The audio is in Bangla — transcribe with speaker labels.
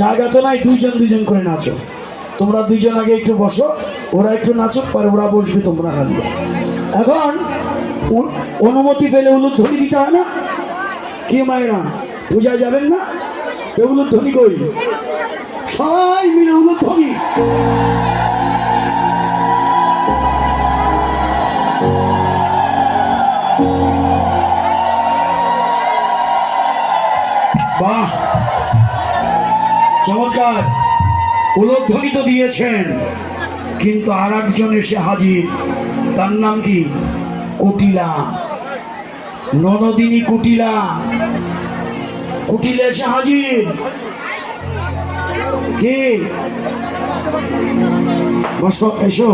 Speaker 1: জায়গা তো নাই, দুইজন দুইজন করে নাচো। তোমরা দুইজন আগে একটু বসো, ওরা একটু নাচুক, পরে ওরা বসবে, তোমরা নাচবে। এখন অনুমতি পেলে উলুধ্বনি দিতে হয় না? কি মায়েরা পূজায় যাবেন না? উলুধ্বনি কই, সবাই মিলে উলুধ্বনি। বাহ, চমৎকার। উলুধ্বনি তো দিয়েছেন, কিন্তু আর একজন এসে হাজির। তার নাম কি? কুটিলা, ননদিনী কুটিলা। কুটিলা এসে হাজির। কি বসো, এসো।